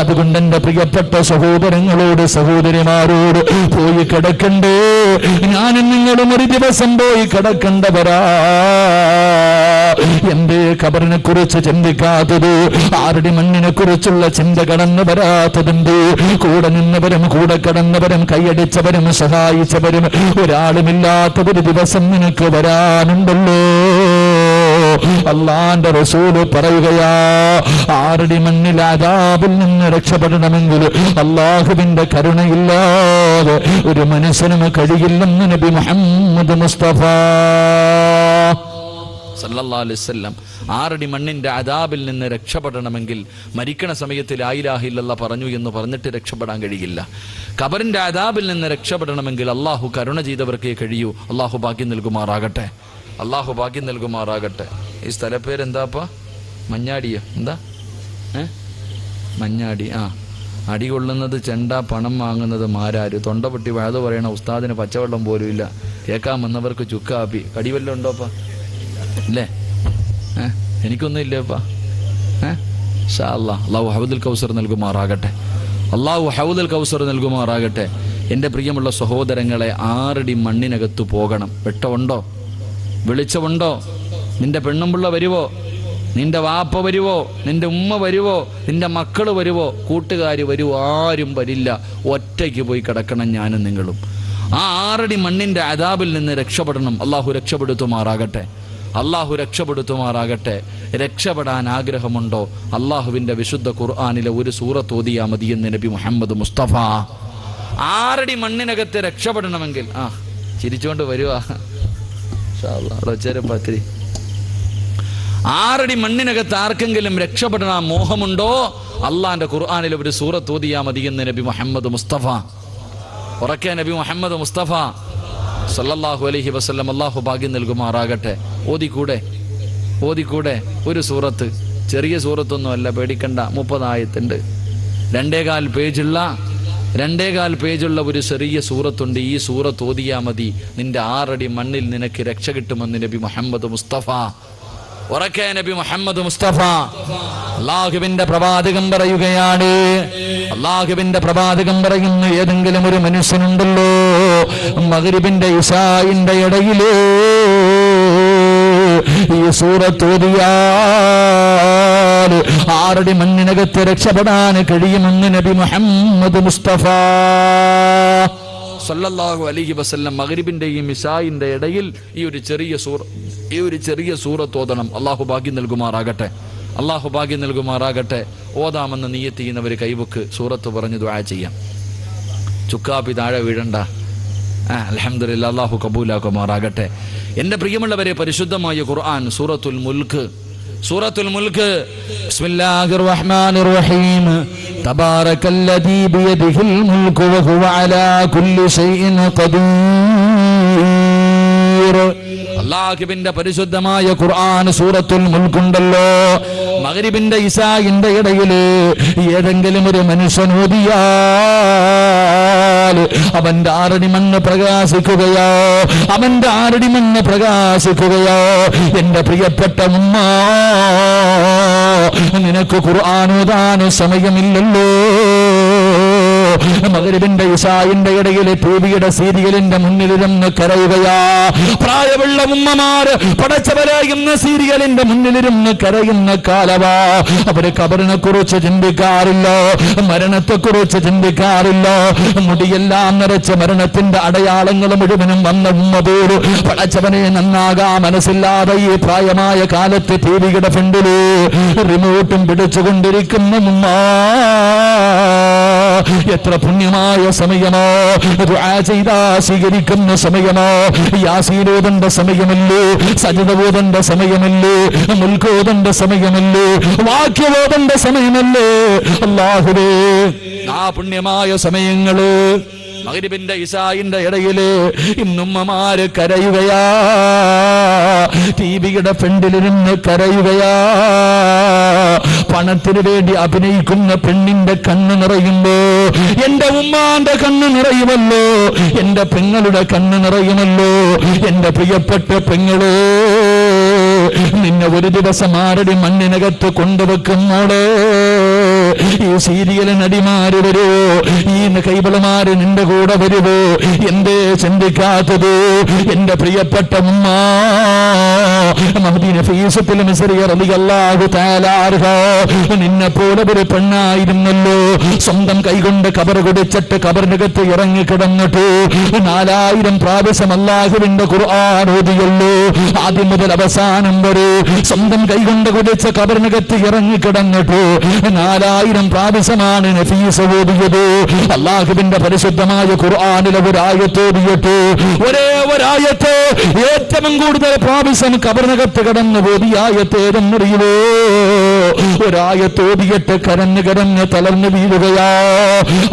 അതുകൊണ്ട് എന്റെ പ്രിയപ്പെട്ട സഹോദരങ്ങളോട് സഹോദരിമാരോട് പോയി കിടക്കണ്ടേ, ഞാനും നിങ്ങളും ഒരു ദിവസം പോയി കിടക്കണ്ടവരാ. എന്റെ ഖബറിനെ കുറിച്ച് ചിന്തിക്കാത്തത്, ആരുടെ മണ്ണിനെ കുറിച്ചുള്ള ചിന്ത കടന്നു വരാത്തതുണ്ട്. കൂടെ നിന്നവരും കൂടെ കടന്നവരും കൈയടിച്ചവരും സഹായിച്ചവരും ഒരാളുമില്ലാത്ത ഒരു ദിവസം നിനക്ക് വരാനുണ്ടല്ലോ. അള്ളാന്റെ റസൂല് പറയുകയാ, ആരുടെ മണ്ണിൽ അദാബിൽ നിന്ന് രക്ഷപ്പെടണമെങ്കിൽ അള്ളാഹുവിന്റെ കരുണയില്ലാതെ ഒരു മനുഷ്യനും കഴിയില്ലെന്ന് നബി മുഹമ്മദ് മുസ്തഫ സല്ലല്ലാഹു അലൈഹി വസല്ലം. ആറടി മണ്ണിന്റെ അദാബിൽ നിന്ന് രക്ഷപ്പെടണമെങ്കിൽ മരിക്കണ സമയത്ത് ലാ ഇലാഹ ഇല്ലല്ലാഹ് പറഞ്ഞു എന്ന് പറഞ്ഞിട്ട് രക്ഷപ്പെടാൻ കഴിയില്ല. ഖബറിന്റെ അദാബിൽ നിന്ന് രക്ഷപ്പെടണമെങ്കിൽ അള്ളാഹു കരുണ ചെയ്തവർക്കേ കഴിയൂ. അള്ളാഹു ഭാഗ്യം നൽകുമാറാകട്ടെ, അള്ളാഹു ഭാഗ്യം നൽകുമാറാകട്ടെ. ഈ സ്ഥലപ്പേരെന്താപ്പാ? മഞ്ഞാടിയോ? എന്താ മഞ്ഞാടി? അടി കൊള്ളുന്നത് ചെണ്ട, പണം വാങ്ങുന്നത് മാരാര്. തൊണ്ട പൊട്ടി വഴുത പറയണ ഉസ്താദിന് പച്ചവെള്ളം പോലും ഇല്ല, കേൾക്കാൻ വന്നവർക്ക് ചുക്കാപ്പി. കടിവെല്ലം ഉണ്ടോപ്പാ? ഇല്ലേ? എനിക്കൊന്നും ഇല്ലേപ്പാ. ഇൻഷാ അല്ലാഹ് അല്ലാഹു ഹൗദുൽ കൗസർ നൽകുമാറാകട്ടെ, അല്ലാഹു ഹൗദുൽ കൗസർ നൽകുമാറാകട്ടെ. എൻ്റെ പ്രിയമുള്ള സഹോദരങ്ങളെ, ആറടി മണ്ണിനകത്ത് പോകണം. വെട്ടമുണ്ടോ? വെളിച്ചമുണ്ടോ? നിന്റെ പെണ്ണുമ്പിള്ള വരുവോ? നിന്റെ വാപ്പ വരുവോ? നിന്റെ ഉമ്മ വരുവോ? നിന്റെ മക്കൾ വരുവോ? കൂട്ടുകാർ വരുവോ? ആരും വരില്ല. ഒറ്റയ്ക്ക് പോയി കിടക്കണം ഞാനും നിങ്ങളും. ആ ആറടി മണ്ണിന്റെ അദാബിൽ നിന്ന് രക്ഷപ്പെടണം. അള്ളാഹു രക്ഷപ്പെടുത്തുമാറാകട്ടെ, അള്ളാഹു രക്ഷപ്പെടുത്തുമാറാകട്ടെ. രക്ഷപ്പെടാൻ ആഗ്രഹമുണ്ടോ? അള്ളാഹുവിന്റെ വിശുദ്ധ ഖുർആനിലെ ഒരു സൂറത്ത് ഓതിയാ മതി എന്ന് നബി മുഹമ്മദ് മുസ്തഫ. ആറടി മണ്ണിനകത്ത് രക്ഷപ്പെടണമെങ്കിൽ ചിരിച്ചുകൊണ്ട് വരുവാ. ആറടി മണ്ണിനകത്ത് ആർക്കെങ്കിലും രക്ഷപ്പെടാൻ മോഹമുണ്ടോ? അള്ളാന്റെ ഖുർആനിലെ ഒരു സൂറത്ത് ഓതിയാ മതി എന്ന് നബി മുഹമ്മദ് മുസ്തഫ. ഉറക്കെ നബി മുഹമ്മദ് മുസ്തഫ സല്ലല്ലാഹു അലൈഹി വസല്ലം. അല്ലാഹു ഭാഗ്യം നൽകുമാറാകട്ടെ. ഓതിക്കൂടെ? ഓതിക്കൂടെ? ഒരു സൂറത്ത്, ചെറിയ സൂറത്തൊന്നും അല്ല, പേടിക്കണ്ട. 30 ആയത്തുണ്ട്, 2.25 പേജുള്ള ഒരു ചെറിയ സൂറത്തുണ്ട്. ഈ സൂറത്ത് ഓതിയാ മതി, നിന്റെ 6 അടി മണ്ണിൽ നിനക്ക് രക്ഷ കിട്ടുമെന്ന് നബി മുഹമ്മദ് മുസ്തഫ. ഉറക്കെ നബി മുഹമ്മദ് മുസ്തഫ. അല്ലാഹുവിന്റെ പ്രവാചകൻ പറയുകയാണ്, അല്ലാഹുവിന്റെ പ്രവാചകൻ പറയുന്നു, ഏതെങ്കിലും ഒരു മനുഷ്യനുണ്ടല്ലോ മഗ്രിബിന്റെ ഇശാഇന്റെ ഇടയില് ഈ സൂറത്ത് ഓതിയാൽ 6 അടി മണ്ണിനകത്ത് രക്ഷപ്പെടാൻ കഴിയുമെന്ന് നബി മുഹമ്മദ് മുസ്തഫ സല്ലല്ലാഹു അലൈഹി വസല്ലം. മഗ്രിബിന്റെയും ഇശാഇന്റെ ഇടയിൽ ഈ ഒരു ചെറിയ സൂറത്ത് ഓതണം. അല്ലാഹു ഭാഗ്യം നൽകുമാറാകട്ടെ, അല്ലാഹു ഭാഗ്യം നൽകുമാറാകട്ടെ. ഓതാമെന്ന് നിയ്യത്ത് ചെയ്യുന്നവർ കൈവക്ക്, സൂറത്ത് പറഞ്ഞ് ദുആ ചെയ്യാം. ചുക്കാപ്പി താഴെ വീഴണ്ട. അൽഹംദുലില്ലാഹ്, അല്ലാഹു കബൂലാക്കുമാറാകട്ടെ. എൻ്റെ പ്രിയമുള്ളവരെ, പരിശുദ്ധമായ ഖുർആൻ സൂറത്തുൽ മുൽക്ക്, സൂറത്തുൽ മുൽക്ക്. ബിസ്മില്ലാഹിർ റഹ്മാനിർ റഹീം. തബാറകല്ലദീ ബിയദിഹിൽ മുൽക്കു വഹുവ അലാ കുല്ലി ശൈഇൻ ഖദീർ. അല്ലാഹുവിന്റെ പരിശുദ്ധമായ ഖുർആൻ സൂറത്തുൽ മുൽക്കുണ്ടല്ലോ, മഗ്രിബിന്റെ ഇശാഇന്റെ ഇടയില് ഏതെങ്കിലും ഒരു മനുഷ്യൻ ഓതിയാൽ അവന്റെ 6 അടി മണ്ണ് പ്രകാശിക്കുകയോ, അവന്റെ 6 അടി മണ്ണ് പ്രകാശിക്കുകയോ. എന്റെ പ്രിയപ്പെട്ട ഉമ്മ, നിനക്ക് ഖുർആൻ ഓതാൻ സമയമില്ലല്ലോ. മഗ്രിബിന്റെ ഇശാഇന്റെ ഇടയിൽ ടിവിയുടെ സീരിയലിന്റെ മുന്നിലിരുന്ന് കരയുകയാ. പ്രായമുള്ള ഉമ്മമാര് പടച്ചവരായുന്ന സീരിയലിന്റെ മുന്നിലിരുന്ന് കരയുന്ന കാലവാ. അവര് ഖബറിനെ കുറിച്ച് ചിന്തിക്കാറില്ല, മരണത്തെ കുറിച്ച് ചിന്തിക്കാറില്ല. മുടിയെല്ലാം നിറച്ച് മരണത്തിന്റെ അടയാളങ്ങൾ മുഴുവനും വന്ന ഉമ്മ പോലും പടച്ചവനെ നന്നാകാ മനസ്സില്ലാതെ ഈ പ്രായമായ കാലത്ത് ടിവിയുടെ ഫ്രണ്ടില് റിമോട്ടും പിടിച്ചുകൊണ്ടിരിക്കുന്ന ഉമ്മ. എത്ര പുണ്യമായ സമയമോ, ദുആ ചെയ്താ സ്വീകരിക്കുന്ന സമയമോ. യാസീൻ ഓതേണ്ട സമയമല്ലേ, സജ്ദ ഓതേണ്ട സമയമല്ലേ, മുൽക്ക് ഓതേണ്ട സമയമല്ലേ, വാക്യം ഓതേണ്ട സമയമല്ലേ. അല്ലാഹുവേ, ആ പുണ്യമായ സമയങ്ങള് മഗ്രിബിന്റെ ഇശാഇന്റെ ഇടയില് ഇന്നുമ്മമാര് കരയുകയാ, ടിവിയുടെ ഫ്രണ്ടിലിരുന്ന് കരയുകയാ. പണത്തിന് വേണ്ടി അഭിനയിക്കുന്ന പെണ്ണിന്റെ കണ്ണ് നിറയുമ്പോ എന്റെ ഉമ്മാന്റെ കണ്ണ് നിറയുമല്ലോ, എന്റെ പെങ്ങളുടെ കണ്ണ് നിറയുമല്ലോ. എന്റെ പ്രിയപ്പെട്ട പെങ്ങളെ, നിന്നെ ഒരു ദിവസം 6 അടി മണ്ണിനകത്ത് കൊണ്ടുവെക്കുന്നോളെ ഈ സീരിയൽ നടിമാര് വരുവോ, ഈ കൈബളമാര് നിന്റെ കൂടെ വരുവോ? എന്തേ ചിന്തിക്കാത്തത്? എന്റെ പ്രിയപ്പെട്ട ഉമ്മ മഹദി നഫീസത്തുൽ മിസ്രി റളിയല്ലാഹു തആല അൻഹ നിന്നെ പോലെ ഒരു പെണ്ണായിരുന്നല്ലോ. സ്വന്തം കൈകൊണ്ട് കബർ കുടിച്ചിട്ട് കബറിനകത്ത് ഇറങ്ങി കിടന്നിട്ട് 4000 പ്രാവശ്യം അല്ലാഹുവിന്റെ ഖുർആൻ ഓതിയല്ലോ. ആദ്യം മുതൽ അവസാനം വരെ സ്വന്തം കൈകൊണ്ട് കുടിച്ച കബറിനകത്ത് ഇറങ്ങി കിടന്നിട്ട് 4000 പ്രാവശ്യമാണ് നഫീസ ഓതിയത്. അല്ലാഹുവിന്റെ പരിശുദ്ധമായ ഖുർആനിലെ ഒരായത്ത് ഓതിയിട്ട് ഒരായത്ത് ഏറ്റവും കൂടുതൽ പ്രാവശ്യം കബറിനകത്ത് കിടന്നു ഓതിയ ആയത്ത് ഏതെന്നറിയുമോ? ഒരായത്ത് ഓതിയിട്ട് കരഞ്ഞ് കരഞ്ഞ് തളർന്നു വീഴുകയാ.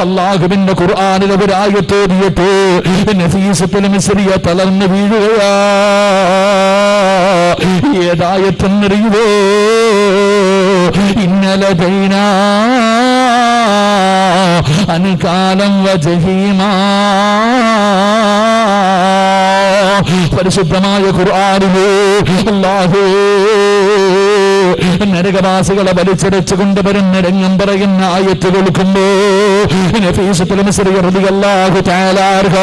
അല്ലാഹുവിന്റെ ഖുർആനിലെ ഒരായത്ത് ഓതിയിട്ട് നഫീസത്തുൽ മിസ്രിയ തളർന്നു വീഴുകയാ. ഏതായത്തെന്നറിയുമോ? ഇന്നലദൈനാ അൻകാലം വജഹീമാ. പരിശുദ്ധമായ ഖുർആനിലെ അല്ലാഹു നരകവാസികളെ വലിച്ചടച്ചു കൊണ്ടുവരുന്ന രംഗം പറയുന്ന ആയത്ത് കേൾക്കുമ്പോ നഫീസത്തുൽ മിസ്രി റളിയല്ലാഹു തആല അൻഹ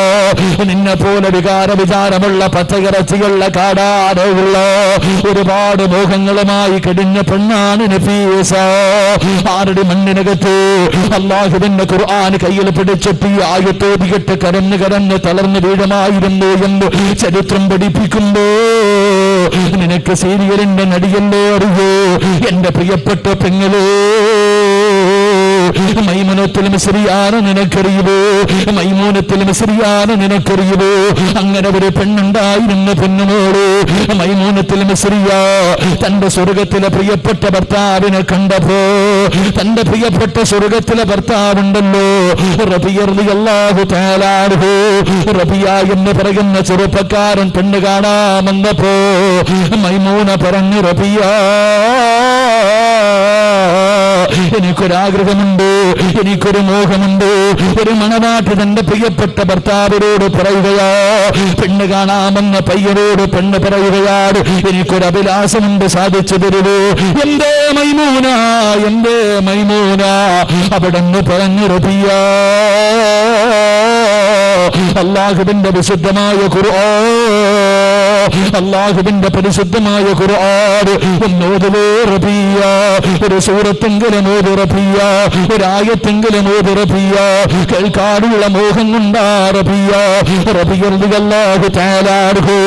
നിന്നെ പോലെ വികാരമുള്ള പച്ചയിറച്ചിയുള്ള കാടാടുള്ള ഒരുപാട് മോഹങ്ങളുമായി കഴിഞ്ഞ പെണ്ണാണ് നഫീസ. ആരുടെ മണ്ണിനകത്ത് അല്ലാഹുവിന്റെ ഖുർആൻ കയ്യിൽ പിടിച്ചിട്ട് ആയത്തോതിയിട്ട് കരഞ്ഞ് കരഞ്ഞ് തളർന്നു വീഴുമായിരുന്നു എന്ന് ചരിത്രം പഠിപ്പിക്കുമ്പോ നിനക്ക് സീരിയലിന്റെ നടിയല്ലേ അറിയോ? എന്റെ പ്രിയപ്പെട്ട പെങ്ങളെ മൈമൂനത്തുൽ മിസ്രിയാണ് നിനക്കറിയുമോ? മൈമൂനത്തുൽ മിസ്രിയാണ് നിനക്കറിയുമോ? അങ്ങനെ ഒരു പെണ്ണുണ്ടായിരുന്നു പൊന്നുമോള് മൈമൂനത്തുൽ മിസ്രിയ. തന്റെ സ്വർഗത്തിലെ പ്രിയപ്പെട്ട ഭർത്താവിനെ കണ്ടപ്പോ തന്റെ പ്രിയപ്പെട്ട സ്വർഗത്തിലെ ഭർത്താവുണ്ടല്ലോ റബിയ റളിയല്ലാഹു തആല അൻഹു, റബിയ എന്ന് പറയുന്ന ചെറുപ്പക്കാരൻ പെണ്ണ് കാണാമെന്നപ്പോ മൈമൂന പറഞ്ഞു, റബിയ എനിക്കൊരാഗ്രഹമുണ്ട്, എനിക്കൊരു മോഹമുണ്ട്. ഒരു മണവാട്ടി തന്റെ പ്രിയപ്പെട്ട ഭർത്താവിനോട് പറയുകയാ, പെണ്ണ് കാണാമെന്ന പയ്യനോട് പെണ്ണ് പറയുകയാണ്, എനിക്കൊരു അഭിലാഷമുണ്ട്, സാധിച്ചു തരുവോ? എന്തേ മൈമൂന, എന്തേ മൈമൂന? അവിടെന്ന് പറഞ്ഞു, റബിയ അല്ലാഹുവിന്റെ വിശുദ്ധമായ ഖുർആൻ, അല്ലാഹുവിന്റെ പരിശുദ്ധമായ ഖുർആൻ ഒന്നോതുവോ റബിയ? ഒരു സൂറത്തെങ്കിലും ഓതു റബിയ, ഒരായത്തെങ്കിലും ഓതു റബിയ. കേൾക്കാനുള്ള മോഹം കൊണ്ടാ റബിയ. റബിയ റളിയല്ലാഹു തആല അൻഹു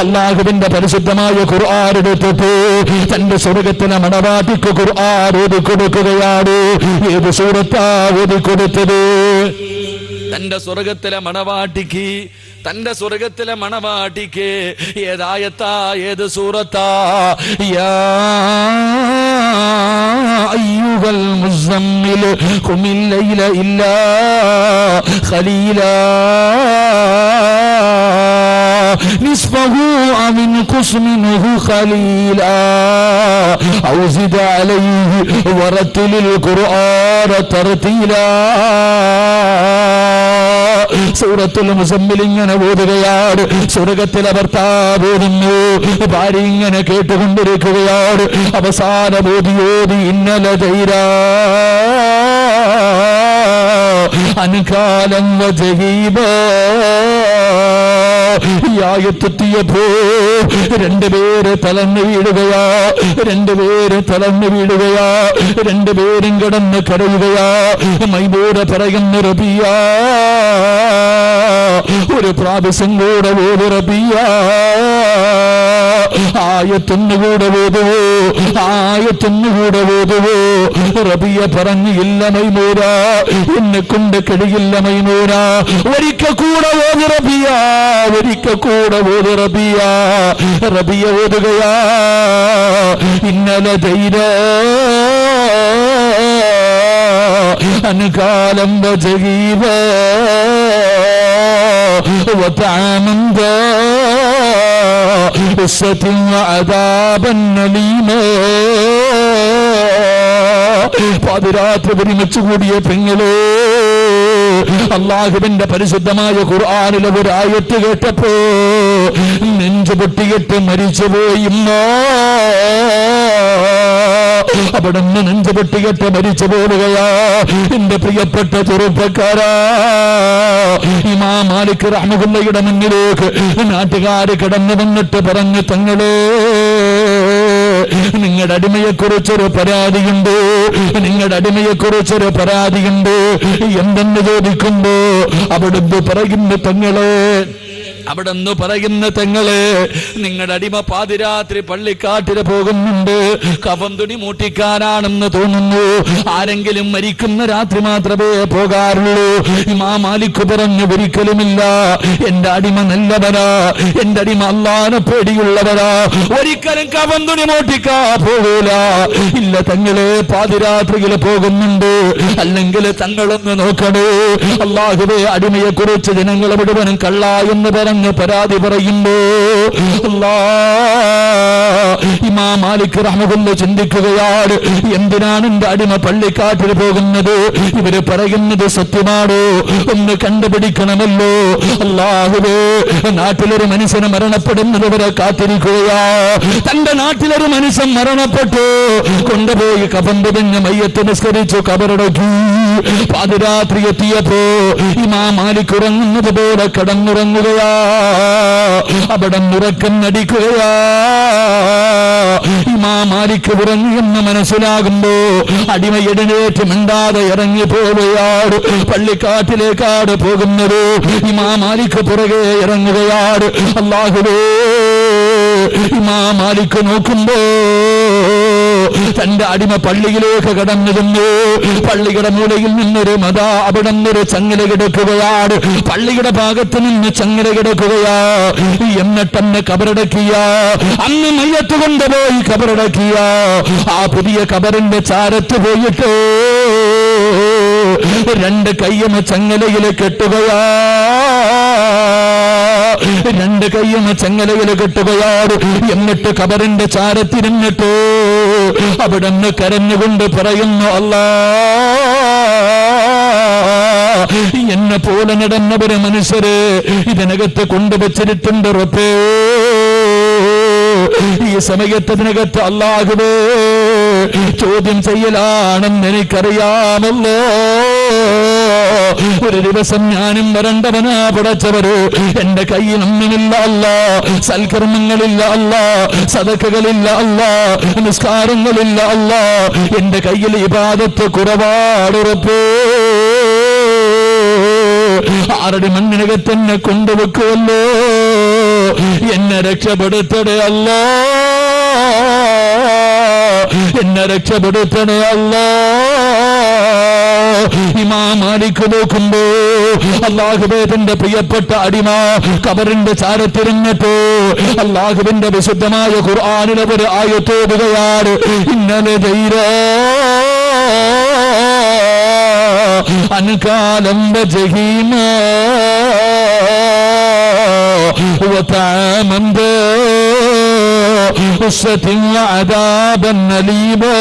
അല്ലാഹുവിന്റെ പരിശുദ്ധമായ ഖുർആൻ എടുത്തിട്ട് തന്റെ സ്വർഗത്തിലെ മണവാട്ടിക്ക് ഖുർആൻ ഓതി കൊടുക്കുകയാണ്. ഏത് സൂറത്താ ഓതി കൊടുത്തത്? തന്റെ സ്വർഗത്തിലെ മണവാട്ടിക്ക്, തന്റെ സ്വർഗത്തിലെ മണവാട്ടിക്ക് ഏതായത്താ, ഏത് സൂറത്താ? യാ അയ്യുഹൽ മുസമ്മിൽ ഖുമിൽ ലൈല ഇല്ലാ ഖലീലാ നിസ്ഫഹു ഔ ഇൻഖുസ് മിൻഹു ഖലീലാ ഔ സിദ് അലൈഹി വറത്തിലിൽ ഖുർആന തർതീലാ. സൂറത്തുൽ മുസമ്മിൽ ഇങ്ങനെ ഓതുകയാണ്. സ്വർഗത്തിലെ ഭർത്താവ് ഓതുന്നു, ഭാര്യ ഇങ്ങനെ കേട്ടുകൊണ്ടിരിക്കുകയാണ്. അവസാനം ഓതി ഇന്നലെ ധൈരാ അൻകാലം വജഹീബാ. ഈ ആയത്തെത്തിയപ്പോ രണ്ടുപേര് തളർന്നു വീഴുകയാ, രണ്ടുപേര് തളർന്നു വീഴുകയാ, രണ്ടുപേരും കിടന്ന് കരയുകയാ. മൈമൂന പറയുന്ന, റബിയ ഒരു പ്രാവശ്യം കൂടെ ഓതു റബിയ, ആയത്തൊന്നുകൂടെ ഓതുവോ, ആയത്തൊന്നുകൂടെ ഓതുവോ? റബിയ പറഞ്ഞു, ഇല്ല മൈമൂന, എന്നെ കൊണ്ട് കഴിയില്ല മൈമൂന, ഒരിക്കൽ കൂടെ ഓതു റബിയ, ഒരിക്കൽ കൂടെ ഓതു റബിയ. റബിയ ഓതുകയാ, ഇന്നലെ ധൈര്യ അൻകാലം വജഹീബ وطعاما ذا غصة وعذابا أليما. പാതിരാത്രി ഒരുമിച്ച് കൂടിയ പെങ്ങളെ, അല്ലാഹുവിന്റെ പരിശുദ്ധമായ ഖുർആനിലെ ഒരു ആയത്ത് കേട്ടപ്പോ നെഞ്ചു പൊട്ടിയിട്ട് മരിച്ചുപോയി. അവിടെ നിന്ന് നെഞ്ചു പൊട്ടികെട്ട് മരിച്ചു പോവുകയാ. എന്റെ പ്രിയപ്പെട്ട ചെറുപ്പക്കാരാ, ഇമാം മാലിക് റഹ്മത്തുള്ളാഹിയുടെ മുന്നിലേക്ക് നാട്ടുകാര് കടന്നു വന്നിട്ട് പറഞ്ഞു, തങ്ങളെ നിങ്ങളുടെ അടിമയെക്കുറിച്ചൊരു പരാതിയുണ്ട്, നിങ്ങളുടെ അടിമയെക്കുറിച്ചൊരു പരാതിയുണ്ട് എന്തെന്ന് ചോദിക്കുമ്പോ അവിടുന്ന് പറയുന്നു, തങ്ങളെ നിങ്ങളുടെ അടിമ പാതിരാത്രി പള്ളിക്കാട്ടില് പോകുന്നുണ്ട്, കഫൻ തുണി മൂട്ടിക്കാനാണെന്ന് തോന്നുന്നു. ആരെങ്കിലും മരിക്കുന്ന രാത്രി മാത്രമേ പോകാറുള്ളൂ. ഇമാം മാലിക് പറഞ്ഞു, ഒരിക്കലുമില്ല, എന്റെ അടിമ നല്ലവരാ, എന്റെ അടിമ അല്ലാഹുവിനെ പേടിയുള്ളവരാ, ഒരിക്കലും കഫൻ തുണി മൂട്ടിക്കാ പോകൂല. ഇല്ല തങ്ങളെ, പാതിരാത്രിയിൽ പോകുന്നുണ്ട്. അല്ലെങ്കിൽ തങ്ങളൊന്ന് നോക്കണേ, അല്ലാഹുവേ അടിമയെ കുറിച്ച് ജനങ്ങൾ മുഴുവനും കള്ള എന്ന് പറഞ്ഞ് പരാതി പറയുമ്പോ ഇമാം മാലിക് റഹ്മത്തുള്ളാഹി ചിന്തിക്കുകയാണ്, എന്തിനാണ് എന്റെ അടിമ പള്ളിക്കാട്ടിൽ പോകുന്നത്? ഇവര് പറയുന്നത് സത്യമാണോ? ഒന്ന് കണ്ടുപിടിക്കണമല്ലോ. അല്ലാഹുവേ, നാട്ടിലൊരു മനുഷ്യന് മരണപ്പെടുന്നത് വരെ കാത്തിരിക്കുകയാ. തന്റെ നാട്ടിലൊരു മനുഷ്യൻ മരണപ്പെട്ടു, കൊണ്ടുപോയി കഫൻ പൊതിഞ്ഞ് മയ്യത്ത് നിസ്കരിച്ചു, കബറടക്കി. പാതിരാത്രി എത്തിയപ്പോ ഇമാം മാലിക് ഉറങ്ങുന്നത് പോലെ കടന്നുറങ്ങുകയാ. അവിടെ ഉറക്കം നടിക്കുകയാ. ഇമാം മാലിക് ഉറങ്ങിയെന്ന് മനസ്സിലാകുമ്പോ അടിമ എഴുന്നേറ്റ് മിണ്ടാതെ ഇറങ്ങി പോവുകയാണ്. പള്ളിക്കാട്ടിലേക്കാണ് പോകുന്നത്. ഇമാം മാലിക് പുറകെ ഇറങ്ങുകയാണ്. അല്ലാഹുവേ, ഇമാം മാലിക് നോക്കുമ്പോ തന്റെ അടിമ പള്ളിയിലേക്ക് കടന്നു ചെന്നു. പള്ളിയുടെ മൂലയിൽ നിന്നൊരു അവിടെ നിന്നൊരു ചങ്ങല കിടക്കുകയാണ്. പള്ളിയുടെ ഭാഗത്ത് നിന്ന് ചങ്ങല കിടക്കുകയാ. എന്നിട്ടെന്നെ കബറടക്കിയ, അന്ന് മയ്യത്ത് കൊണ്ടുപോയി കബറടക്കിയ ആ പുതിയ കബറിന്റെ ചാരത്ത് പോയിട്ട് രണ്ട് കയ്യും ചങ്ങലയിൽ കെട്ടുകയാ. രണ്ട് കയ്യും ചങ്ങലയിൽ കെട്ടുകയാണ്. എന്നിട്ട് കബറിന്റെ ചാരത്തിരുന്നിട്ട് അവിടെ നിന്ന് കരഞ്ഞുകൊണ്ട് പറയുന്നു, അല്ലാ, എന്നെ പോലെ നടന്നവര് മനുഷ്യര് ഇതിനകത്ത് കൊണ്ടുവച്ചിട്ടുണ്ട് റബ്ബേ. ഈ സമയത്തിനകത്ത് അല്ലാഹുവേ ചോദ്യം ചെയ്യലാണെന്ന് എനിക്കറിയാമല്ലോ. ഒരു ദിവസം ഞാനും വരണ്ടവനാ പടച്ചവര്. എന്റെ കയ്യിൽ ഒന്നുമില്ല അല്ലാ, സൽക്കർമ്മങ്ങളില്ല അല്ലാ, സദഖകളില്ല അല്ലാ, നിസ്കാരങ്ങളില്ല അല്ലാ. എന്റെ കയ്യിൽ ഇബാദത്ത് കുറവാണ് റബ്ബേ. ആരുടെ മണ്ണിനകത്ത് എന്നെ കൊണ്ടുവെക്കുമല്ലോ. എന്നെ രക്ഷപ്പെടുത്തണേ അല്ലാ, എന്നെ രക്ഷപ്പെടുത്തണേ അല്ലാ. ഇമാം മാലിക് നോക്കുമ്പോ അല്ലാഹുവേ, തന്റെ പ്രിയപ്പെട്ട അടിമ കബറിന്റെ ചാരത്തിരുന്നിട്ട് അല്ലാഹുവിന്റെ വിശുദ്ധമായ ഖുർആനിലെ ഒരു ആയത്തോടുകയാണ്. ഇന്നലെ അൻകാലം വജഹീമ وطعاما ذا غصة وعذابا أليما.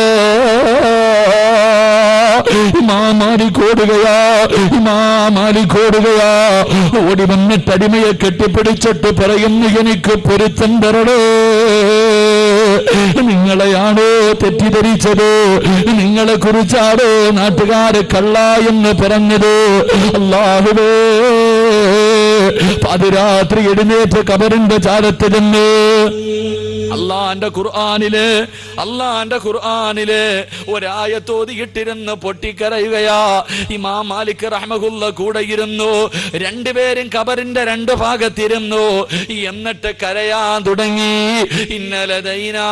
ഇമാം മാലിക് ഓടുകയാ. ഓടി വന്നിട്ട് അടിമയെ കെട്ടിപ്പിടിച്ചിട്ട് പറയുന്നു, എനിക്ക് പൊരുത്തം തരണേ. നിങ്ങളെയാണോ തെറ്റിദ്ധരിച്ചത്? നിങ്ങളെ കുറിച്ചാണോ നാട്ടുകാര് കള്ള എന്ന് പറഞ്ഞത്? അല്ലാഹുവേ, പാതിരാത്രി എഴുന്നേറ്റ് കബറിന്റെ ചാരത്ത് ചെന്ന് അള്ളാന്റെ ഖുർആനില് ഒരായത്തോതിയിട്ടിരുന്ന് പൊട്ടിക്കരയുകയാ. ഇമാം മാലിക് റഹ്മത്തുള്ളാഹി കൂടെ ഇരുന്നു. രണ്ടുപേരും കബറിന്റെ രണ്ട് ഭാഗത്തിരുന്നു. എന്നിട്ട് കരയാൻ തുടങ്ങി. ഇന്നലദൈനാ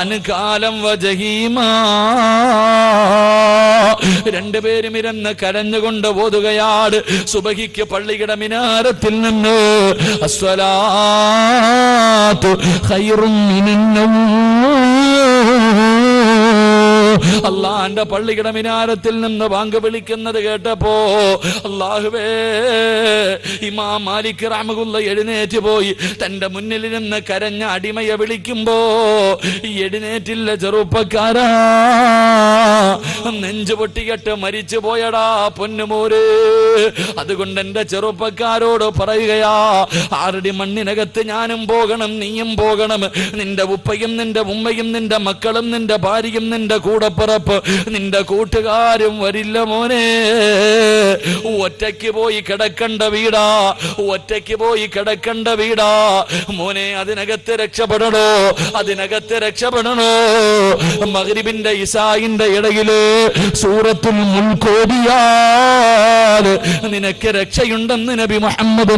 അൻകാലം വജഹീമാ. രണ്ടുപേരും ഇരുന്ന് കരഞ്ഞുകൊണ്ട് ഓതുകയാണ്. സുബഹിക്ക് പള്ളിയുടെ മിനാരത്തിൽ നിന്ന് അസ്സലാത്തു ഖൈറും മിനൻ നൗം, അള്ളാന്റെ പള്ളിയുടെ മിനാരത്തിൽ നിന്ന് ബാങ്ക് വിളിക്കുന്നത് കേട്ടപ്പോ അല്ലാഹുവേ, ഇമാം മാലിക് റഹ്മത്തുള്ളാഹി എഴുന്നേറ്റ് പോയി തന്റെ മുന്നിൽ നിന്ന് കരഞ്ഞ അടിമയെ വിളിക്കുമ്പോ എഴുന്നേറ്റില്ല ചെറുപ്പക്കാരാ, നെഞ്ചു പൊട്ടികെട്ട് മരിച്ചു പോയടാ പൊന്നുമോര്. അതുകൊണ്ട് എന്റെ ചെറുപ്പക്കാരോട് പറയുകയാ, ആരുടെ മണ്ണിനകത്ത് ഞാനും പോകണം, നീയും പോകണം. നിന്റെ ഉപ്പയും നിന്റെ ഉമ്മയും നിന്റെ മക്കളും നിന്റെ ഭാര്യയും നിന്റെ കൂടപ്പിറപ്പ് നിന്റെ കൂട്ടുകാരും വരില്ല മോനെ. ഒറ്റയ്ക്ക് പോയി കിടക്കണ്ട വീടാ, ഒറ്റയ്ക്ക് പോയി കിടക്കണ്ട വീടാ മോനെ. അതിനകത്ത് രക്ഷപ്പെടണോ, അതിനകത്ത് രക്ഷപ്പെടണോ. മഗ്രിബിന്റെ ഇശാഇന്റെ ഇടയില് സൂറത്തുൽ മുൽക്ക് ഓതിയാൽ നിനക്ക് രക്ഷയുണ്ടെന്ന് നബി മുഹമ്മദ്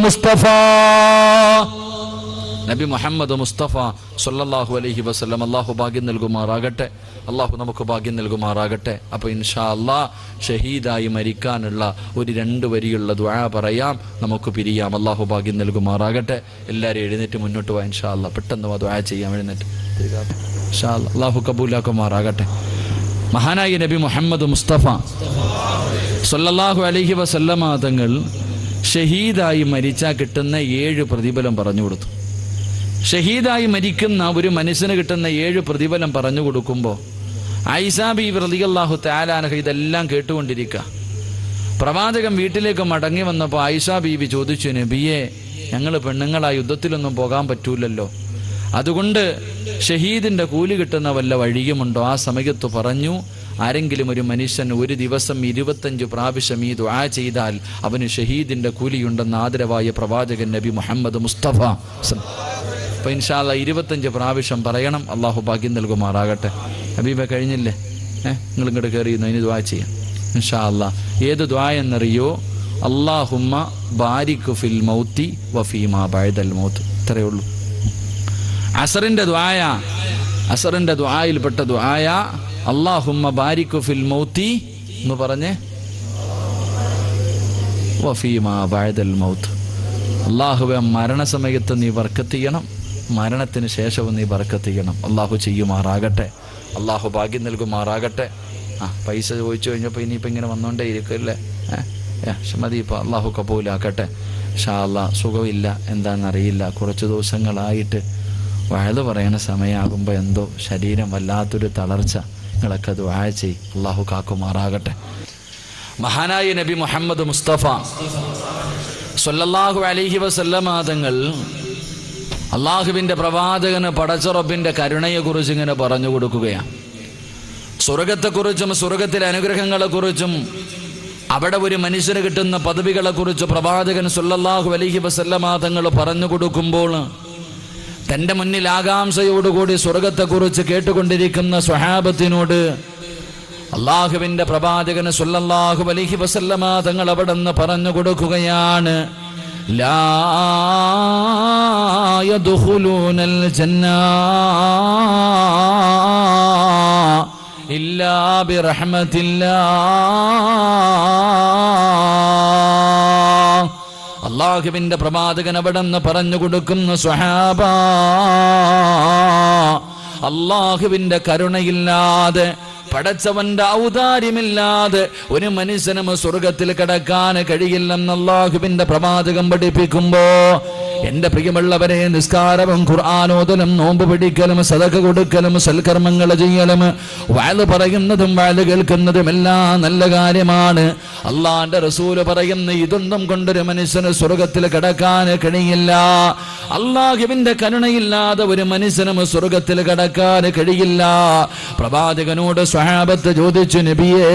മുസ്തഫ സല്ലല്ലാഹു അലൈഹി വസല്ലം. അല്ലാഹു ഭാഗ്യം നൽകുമാറാകട്ടെ, അല്ലാഹു നമുക്ക് ഭാഗ്യം നൽകുമാറാകട്ടെ. അപ്പൊ ഇൻഷാ അല്ലാഹ് ഷഹീദായി മരിക്കാനുള്ള ഒരു 2 വരിയുള്ള ദുആ പറയാം, നമുക്ക് പിരിയാം. അല്ലാഹു ഭാഗ്യം നൽകുമാറാകട്ടെ. എല്ലാവരും എഴുന്നേറ്റ് മുന്നോട്ട് പോവാ ഇൻഷാ അല്ലാഹ്. പെട്ടെന്ന് ദുആ ചെയ്യാം, എഴുന്നേറ്റ് ഇൻഷാ അല്ലാഹ്. അല്ലാഹു കബൂലാക്കുമാറാകട്ടെ. മഹാനായ നബി മുഹമ്മദ് മുസ്തഫ സല്ലല്ലാഹു അലൈഹി വസല്ലമ തങ്ങൾ ഷഹീദായി മരിച്ചാൽ കിട്ടുന്ന 7 പ്രതിഫലം പറഞ്ഞു കൊടുത്തു. ഷഹീദായി മരിക്കുന്ന ഒരു മനുഷ്യന് കിട്ടുന്ന 7 പ്രതിഫലം പറഞ്ഞു കൊടുക്കുമ്പോൾ ആയിഷ ബീവി റളിയല്ലാഹു തആല അൻഹ ഇതെല്ലാം കേട്ടുകൊണ്ടിരിക്കുക. പ്രവാചകൻ വീട്ടിലേക്ക് മടങ്ങി വന്നപ്പോൾ ആയിഷ ബീവി ചോദിച്ചു, നബിയെ, ഞങ്ങൾ പെണ്ണുങ്ങളാ യുദ്ധത്തിലൊന്നും പോകാൻ പറ്റൂലല്ലോ, അതുകൊണ്ട് ഷഹീദിന്റെ കൂലി കിട്ടുന്ന വല്ല വഴിയുമുണ്ടോ? ആ സമയത്ത് പറഞ്ഞു, ആരെങ്കിലും ഒരു മനുഷ്യൻ ഒരു ദിവസം 25 പ്രാവശ്യം ഈ ദുആ ചെയ്താൽ അവന് ഷഹീദിന്റെ കൂലിയുണ്ടെന്ന് ആദരവായ പ്രവാചകൻ നബി മുഹമ്മദ് മുസ്തഫ. അപ്പൊ ഇൻഷാ അല്ലാഹ് 25 പ്രാവശ്യം പറയണം. അള്ളാഹു ഭാഗ്യം നൽകുമാറാകട്ടെ. ഹബീബ കഴിഞ്ഞില്ലേ? നിങ്ങൾ ഇങ്ങോട്ട് കയറിയിരുന്നു, ഇനി ദുആ ചെയ്യാം ഇൻഷാ അല്ലാഹ്. ഏത് ദുആ എന്നറിയോ? അല്ലാഹുമ്മ ബാരിക് ഫിൽ മൗതി വഫീമാ ബഅദൽ മൗത്ത്. ഇത്രയേ ഉള്ളൂ. അസറിന്റെ ദുആയ, അസറിന്റെ ദുആയിൽപ്പെട്ട ദുആയ അല്ലാഹുമ്മ ബാരിക് ഫിൽ മൗതി എന്ന് പറഞ്ഞേ വഫീമാ ബഅദൽ മൗത്ത്. അല്ലാഹുവേ, മരണസമയത്ത് നീ ബർക്കത്ത് ചെയ്യണം, മരണത്തിന് ശേഷവും നീ ബർക്കത്ത് ചെയ്യണം. അല്ലാഹു ചെയ്യുമാറാകട്ടെ, അല്ലാഹു ഭാഗ്യം നൽകുമാറാകട്ടെ. പൈസ ചോദിച്ചു കഴിഞ്ഞപ്പോൾ ഇനിയിപ്പോൾ ഇങ്ങനെ വന്നുകൊണ്ടേ ഇരിക്കല്ലേ? മതി ഇപ്പോൾ. അല്ലാഹു കബൂലാക്കട്ടെ ഇൻഷാ അല്ലാഹ്. സുഖമില്ല, എന്താണെന്നറിയില്ല, കുറച്ച് ദിവസങ്ങളായിട്ട് വഅദ് പറയണ സമയമാകുമ്പോൾ എന്തോ ശരീരം വല്ലാത്തൊരു തളർച്ച. നിങ്ങളൊക്കെ ദുആ ചെയ്യ്, അല്ലാഹു കാക്കുമാറാകട്ടെ. മഹാനായ നബി മുഹമ്മദ് മുസ്തഫ സല്ലല്ലാഹു അലൈഹി വസല്ലമ തങ്ങൾ അള്ളാഹുവിന്റെ പ്രവാചകന് പടച്ച റബ്ബിന്റെ കരുണയെക്കുറിച്ച് ഇങ്ങനെ പറഞ്ഞു കൊടുക്കുകയാണ്. സ്വർഗത്തെക്കുറിച്ചും സ്വർഗത്തിലെ അനുഗ്രഹങ്ങളെക്കുറിച്ചും അവിടെ ഒരു മനുഷ്യന് കിട്ടുന്ന പദവികളെക്കുറിച്ച് പ്രവാചകൻ സല്ലല്ലാഹു അലൈഹി വസല്ലമ തങ്ങൾ പറഞ്ഞു കൊടുക്കുമ്പോൾ തന്റെ മുന്നിൽ ആകാംക്ഷയോടുകൂടി സ്വർഗത്തെക്കുറിച്ച് കേട്ടുകൊണ്ടിരിക്കുന്ന സ്വഹാബത്തിനോട് അള്ളാഹുവിന്റെ പ്രവാചകൻ സല്ലല്ലാഹു അലൈഹി വസല്ലമ തങ്ങൾ അവിടെ നിന്ന് പറഞ്ഞു കൊടുക്കുകയാണ്, ലാ യദ്ഖുലൂനൽ ജന്ന ഇല്ലാ ബിറഹ്മത്തില്ലാഹ്. അള്ളാഹുവിന്റെ പ്രവാചകൻ അവിടെ നിന്ന് പറഞ്ഞു കൊടുക്കുന്ന സ്വഹാബ, അള്ളാഹുവിന്റെ കരുണയില്ലാതെ, പടച്ചവന്റെ ഔദാര്യമില്ലാതെ ഒരു മനുഷ്യനും സ്വർഗത്തിൽ കടക്കാൻ കഴിയില്ലെന്ന് അല്ലാഹുവിന്റെ പ്രവാചകം പഠിപ്പിക്കുമ്പോ, എന്റെ പ്രിയമുള്ളവരെ, നിസ്കാരവും ഖുർആനോദലും നോമ്പ് പിടിക്കലും സദഖ കൊടുക്കലും സൽക്കർമ്മങ്ങൾ ചെയ്യലും വഅദ് പറയുന്നതും വഅദ് കേൾക്കുന്നതും എല്ലാം നല്ല കാര്യമാണ്. അള്ളാന്റെ റസൂല് പറയുന്ന ഇതൊന്നും കൊണ്ടൊരു മനുഷ്യന് സ്വർഗത്തിൽ കടക്കാൻ കഴിയില്ല. അള്ളാഹുവിന്റെ കരുണയില്ലാതെ ഒരു മനുഷ്യനും സ്വർഗത്തിൽ കടക്കാൻ കഴിയില്ല. പ്രവാചകനോട് സ്വഹാബത്ത് ചോദിച്ചു, നബിയേ,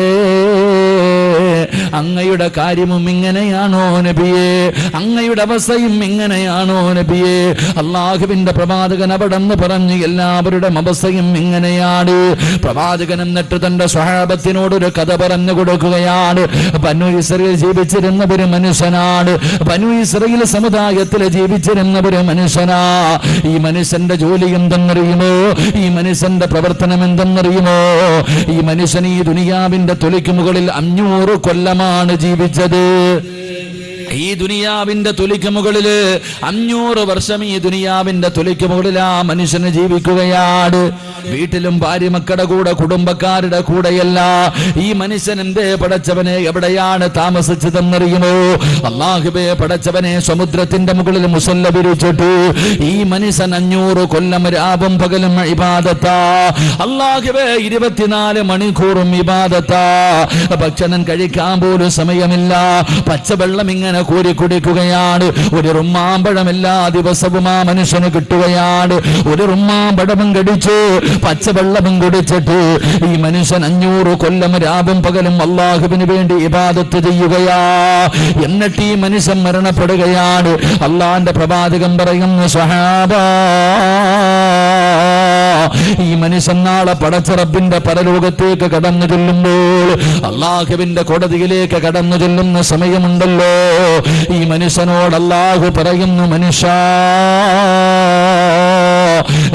അങ്ങയുടെ കാര്യവും ഇങ്ങനെയാണോ നബിയേ? അങ്ങയുടെ അവസ്ഥയും ഇങ്ങനെയാണോ നബിയേ? അള്ളാഹുവിന്റെ പ്രവാചകൻ അവിടെ നിന്ന് പറഞ്ഞു, എല്ലാവരുടെ അവസ്ഥയും ഇങ്ങനെയാണ്. പ്രവാചകൻ എന്നിട്ട് തന്റെ സ്വഹാബത്തിനോടൊരു കഥ പറഞ്ഞു കൊടുക്കുകയാണ്. ബനു ഇസ്രായേൽ ജീവിച്ചിരുന്ന ഒരു മനുഷ്യനാണ്. ബനു ഇസ്രായേൽ സമുദായത്തിൽ ജീവിച്ചിരുന്ന ഒരു മനുഷ്യനാ. ഈ മനുഷ്യന്റെ ജോലി എന്തെന്നറിയുമോ? ഈ മനുഷ്യന്റെ പ്രവർത്തനം എന്തെന്നറിയുമോ? ഈ മനുഷ്യൻ ഈ ദുനിയാവിന്റെ തൊലിക്ക് മുകളിൽ 500 കൊല്ലമാണ് ജീവിച്ചത്. ഈ ദുനിയാവിന്റെ തൊലിക്ക് മുകളില് 500 വർഷം ഈ ദുനിയാവിന്റെ തൊലിക്ക് മുകളിൽ ആ മനുഷ്യന് ജീവിക്കുകയാണ്. വീട്ടിലും ഭാര്യ മക്കളുടെ കൂടെ, കുടുംബക്കാരുടെ കൂടെയല്ല. ഈ മനുഷ്യൻ എന്തേ പടച്ചവനെ എവിടെയാണ് താമസിച്ചതെന്നറിയുമോ? അല്ലാഹുവേ പടച്ചവനെ, സമുദ്രത്തിന്റെ മുകളിൽ മുസല്ല വിരിച്ചിട്ടു ഈ മനുഷ്യൻ 500 കൊല്ലം രാവും പകലും ഇബാദത്താ. അല്ലാഹുവേ 24 മണിക്കൂറും ഇബാദത്താ. ഭക്ഷണം കഴിക്കാൻ പോലും സമയമില്ല. പച്ചവെള്ളം ഇങ്ങനെ കോരി കുടിക്കുകയാണ്. ഒരു റുമ്മാമ്പഴം എല്ലാ ദിവസവും ആ മനുഷ്യന് കിട്ടുകയാണ്. ഒരു റുമ്മാമ്പഴവും കടിച്ചു പച്ചവെള്ളവും കുടിച്ചിട്ട് ഈ മനുഷ്യൻ 500 കൊല്ലം രാവും പകലും അല്ലാഹുവിന് വേണ്ടി ഇബാദത്ത് ചെയ്യുകയാ. എന്നിട്ട് ഈ മനുഷ്യൻ മരണപ്പെടുകയാണ്. അള്ളാന്റെ പ്രവാചകൻ പറയുന്നു, സ്വഹാബാ, ഈ മനുഷ്യൻ നാളെ പടച്ച റബ്ബിന്റെ പരലോകത്തേക്ക് കടന്നു ചെല്ലുമ്പോൾ, അല്ലാഹുവിന്റെ കോടതിയിലേക്ക് കടന്നു ചെല്ലുന്ന സമയമുണ്ടല്ലോ, ഈ മനുഷ്യനോട് അല്ലാഹു പറയുന്നു, മനുഷ്യ,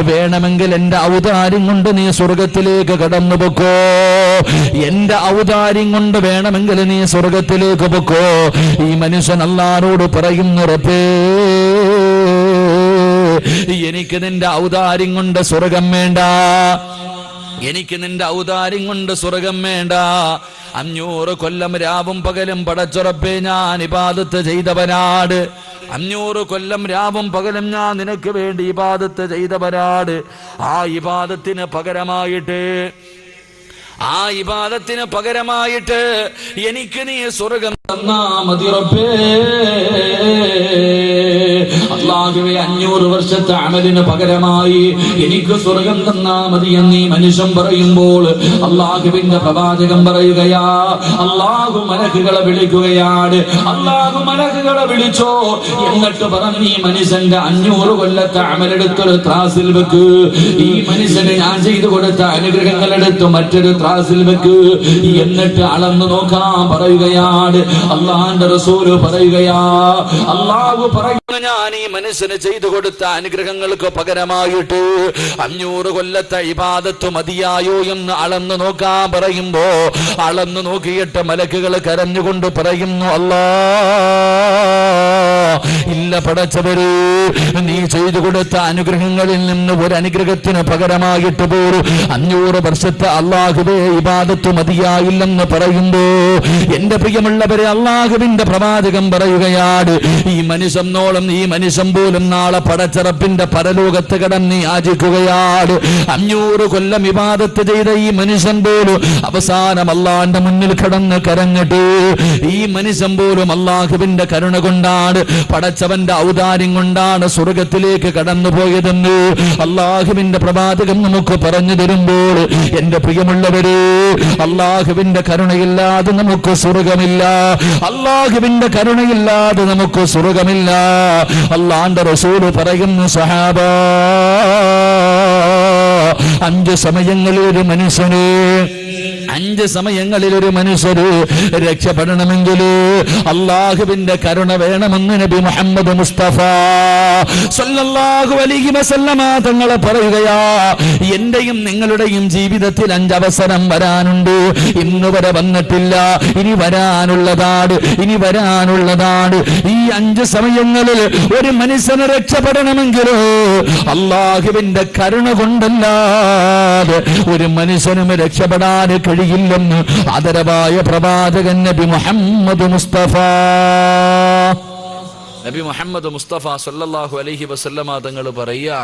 വേണമെങ്കിൽ എന്റെ ഔദാര്യം കൊണ്ട് നീ സ്വർഗത്തിലേക്ക് കടന്നു പൊക്കോ. എന്റെ ഔദാര്യം കൊണ്ട് വേണമെങ്കിൽ നീ സ്വർഗത്തിലേക്ക് പൊക്കോ. ഈ മനുഷ്യൻ അല്ലാഹുവോട് പറയുന്നു, റബ്ബേ, എനിക്ക് നിന്റെ ഔദാര്യം കൊണ്ട് സ്വർഗം വേണ്ട. എനിക്ക് നിന്റെ ഔദാര്യം കൊണ്ട് സ്വർഗം വേണ്ട. 500 കൊല്ലം രാവും പകലും പടച്ച റബ്ബേ ഞാൻ ഇബാദത്ത് ചെയ്തവനാട്. 500 കൊല്ലം രാവും പകലും ഞാൻ നിനക്ക് വേണ്ടി ഇബാദത്ത് ചെയ്തവനാട്. ആ ഇബാദത്തിന് പകരമായിട്ട് എനിക്ക് നീ സ്വർഗം തന്നാ മതി റബ്ബേ. അല്ലാഹുവേ, 500 വർഷത്തെ അമലിന് പകരമായി എനിക്ക് സ്വർഗം തന്നാ മതി എന്ന് ഈ മനുഷ്യൻ പറയുമ്പോൾ അല്ലാഹുവിന്റെ പ്രവാചകൻ പറയുകയാ, അല്ലാഹു മലക്കുകളെ വിളിക്കുകയാണ്. അല്ലാഹു മലക്കുകളെ വിളിച്ചോ, എന്നിട്ട് പറഞ്ഞു, ഈ മനുഷ്യന്റെ 500 കൊല്ലത്തെ അമലെടുത്തൊരു ത്രാസിൽ വെക്ക്. ഈ മനുഷ്യന് ഞാൻ ചെയ്തു കൊടുത്ത അനുഗ്രഹങ്ങളെടുത്ത് മറ്റൊരു ത്രാസിൽ വെക്ക്. എന്നിട്ട് അളന്നു നോക്കാൻ പറയുകയാണ്. അല്ലാഹുവിന്റെ റസൂല് പറയുകയാ, അല്ലാഹു പറയുന്നു, ഞാൻ ഈ മനുഷ്യന് ചെയ്തു കൊടുത്ത അനുഗ്രഹങ്ങൾക്ക് പകരമായിട്ട് 500 കൊല്ലത്തെ ഇബാദത്ത് മതിയായോ എന്ന് അളന്നു നോക്കാൻ പറയുമ്പോ, അളന്നു നോക്കിയിട്ട് മലക്കുകൾ കരഞ്ഞുകൊണ്ട് പറയുന്നു, അല്ലാ, ഇല്ല പടച്ചവര്, നീ ചെയ്തു കൊടുത്ത അനുഗ്രഹങ്ങളിൽ നിന്ന് ഒരു അനുഗ്രഹത്തിന് പകരമായിട്ട് പോലും 500 വർഷത്തെ അല്ലാഹുവേ ഇബാദത്ത് മതിയായില്ലെന്ന് പറയുമ്പോ, എന്റെ പ്രിയമുള്ളവരെ, അല്ലാഹുവിന്റെ പ്രവാചകൻ പറയുകയാണ്, ഈ മനുഷ്യനോളം ഈ മനുഷ്യൻ പോലും നാളെ പടച്ചറപ്പിന്റെ പരലോകത്ത് കടന്ന് യാചിക്കുകയാണ്. 500 കൊല്ലം ഇബാദത്ത് ചെയ്ത ഈ മനുഷ്യൻ പോലും അവസാനം അല്ലാഹുവിന്റെ മുന്നിൽ കടന്ന് കരഞ്ഞിട്ട് ഈ മനുഷ്യൻ പോലും അല്ലാഹുവിന്റെ കരുണ കൊണ്ടാണ്, പടച്ചവന്റെ ഔദാര്യം കൊണ്ടാണ് സ്വർഗത്തിലേക്ക് കടന്നുപോയതെന്ന് അല്ലാഹുവിന്റെ പ്രവാചകൻ നമുക്ക് പറഞ്ഞു തരുമ്പോൾ, എന്റെ പ്രിയമുള്ളവര്, അല്ലാഹുവിന്റെ കരുണയില്ലാതെ നമുക്ക് സ്വർഗമില്ല. അല്ലാഹുവിന്റെ കരുണയില്ലാതെ നമുക്ക് സ്വർഗമില്ല. അല്ലാഹുവിന്റെ റസൂൽ പറയുന്നു, സഹാബാ, 5 സമയങ്ങളിൽ ഒരു മനുഷ്യന് 5 സമയങ്ങളിൽ ഒരു മനുഷ്യര് രക്ഷപ്പെടണമെങ്കിൽ അല്ലാഹുവിന്റെ കരുണ വേണമെന്ന് നബി മുഹമ്മദ് മുസ്തഫ സല്ലല്ലാഹു അലൈഹി വസല്ലമ തങ്ങളെ പറയുകയാ. എന്റെയും നിങ്ങളുടെയും ജീവിതത്തിൽ 5 അവസരം വരാനുണ്ട്. ഇന്ന് വരെ വന്നിട്ടില്ല, ഇനി വരാനുള്ളതാണ്. ഈ 5 സമയങ്ങളിൽ ഒരു മനുഷ്യന് രക്ഷപ്പെടണമെങ്കിലോ അല്ലാഹുവിന്റെ കരുണ കൊണ്ടല്ലാതെ ഒരു മനുഷ്യനും രക്ഷപ്പെടാൻ കഴിയില്ലെന്ന് ആദരവായ പ്രവാചകൻ നബി മുഹമ്മദ് മുസ്തഫ സല്ലല്ലാഹു അലൈഹി വസല്ലമ തങ്ങൾ പറയാ,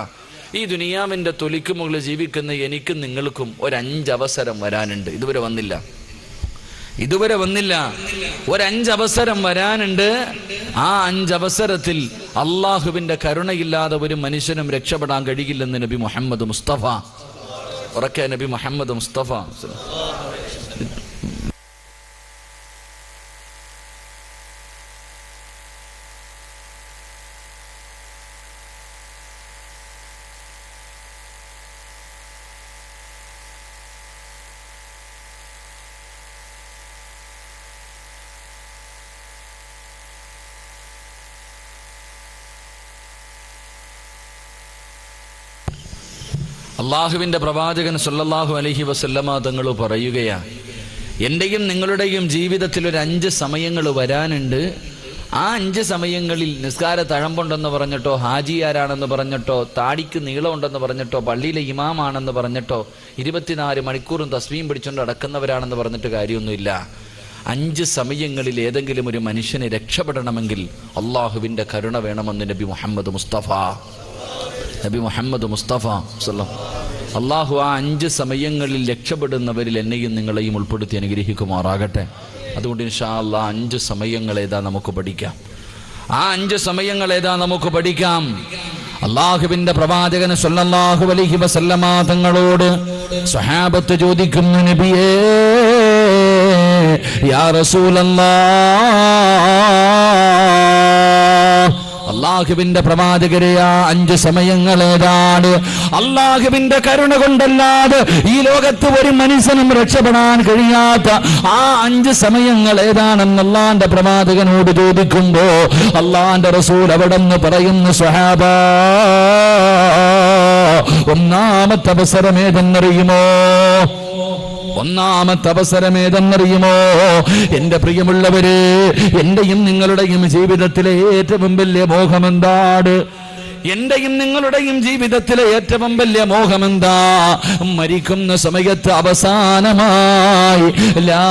ഈ ദുനിയാവിന്റെ തൊലിക്ക് മുകളിൽ ജീവിക്കുന്ന എനിക്കും നിങ്ങൾക്കും ഒരു 5 അവസരം വരാനുണ്ട്. ഇതുവരെ വന്നില്ല. ഒരു 5 അവസരം വരാനുണ്ട്. ആ 5 അവസരത്തിൽ അള്ളാഹുവിന്റെ കരുണയില്ലാതെ ഒരു മനുഷ്യനും രക്ഷപ്പെടാൻ കഴിയില്ലെന്ന് നബി മുഹമ്മദ് മുസ്തഫ. ഉറക്കെ നബി മുഹമ്മദ് മുസ്തഫ. അള്ളാഹുവിന്റെ പ്രവാചകൻ സല്ലല്ലാഹു അലൈഹി വസല്ലമ തങ്ങൾ പറയുകയാ, എന്റെയും നിങ്ങളുടെയും ജീവിതത്തിൽ ഒരു 5 സമയങ്ങൾ വരാനുണ്ട്. ആ 5 സമയങ്ങളിൽ നിസ്കാര തഴമ്പുണ്ടെന്ന് പറഞ്ഞിട്ടോ, ഹാജിയാരാണെന്ന് പറഞ്ഞിട്ടോ, താടിക്ക് നീളമുണ്ടെന്ന് പറഞ്ഞിട്ടോ, പള്ളിയിലെ ഇമാമാണെന്ന് പറഞ്ഞിട്ടോ, 24 മണിക്കൂറും തസ്ബീഹ് പിടിച്ചുകൊണ്ട് അടക്കുന്നവരാണെന്ന് പറഞ്ഞിട്ട് കാര്യമൊന്നുമില്ല. 5 സമയങ്ങളിൽ ഏതെങ്കിലും ഒരു മനുഷ്യന് രക്ഷപ്പെടണമെങ്കിൽ അള്ളാഹുവിന്റെ കരുണ വേണമെന്ന് നബി മുഹമ്മദ് മുസ്തഫ അള്ളാഹു ആ 5 സമയങ്ങളിൽ രക്ഷപ്പെടുന്നവരിൽ എന്നെയും നിങ്ങളെയും ഉൾപ്പെടുത്തി അനുഗ്രഹിക്കുമാറാകട്ടെ. അതുകൊണ്ട് ഇൻഷാ അല്ലാഹ് 5 സമയങ്ങൾ ഏതാ നമുക്ക് പഠിക്കാം. ആ 5 സമയങ്ങൾ ഏതാ നമുക്ക് പഠിക്കാം. അള്ളാഹുവിന്റെ പ്രവാചകൻ സല്ലല്ലാഹു അലൈഹി വസല്ലമ തങ്ങളോട് സ്വഹാബത്ത് ചോദിക്കുന്നു, നബിയേ യാ റസൂലല്ലാഹ്, അള്ളാഹുവിന്റെ പ്രവാചകരെ ആ 5 സമയങ്ങൾ ഏതാണ്? അള്ളാഹുവിന്റെ കരുണ കൊണ്ടല്ലാതെ ഈ ലോകത്ത് ഒരു മനുഷ്യനും രക്ഷപ്പെടാൻ കഴിയാത്ത ആ 5 സമയങ്ങൾ ഏതാണെന്ന് അള്ളാന്റെ പ്രവാചകനോട് ചോദിക്കുമ്പോ അള്ളാന്റെ റസൂൽ അവിടെ നിന്ന് പറയുന്നു, സ്വഹാബാ, ഒന്നാമത്തെ അവസരം ഏതെന്നറിയുമോ? ഒന്നാമത്തെ അവസരം ഏതെന്നറിയുമോ? എന്റെ പ്രിയമുള്ളവര്, എന്റെയും നിങ്ങളുടെയും ജീവിതത്തിലെ ഏറ്റവും വലിയ മോഹമെന്താണ്? എന്റെയും നിങ്ങളുടെയും ജീവിതത്തിലെ ഏറ്റവും വലിയ മോഹമെന്താ? മരിക്കുന്ന സമയത്ത് അവസാനമായി ലാ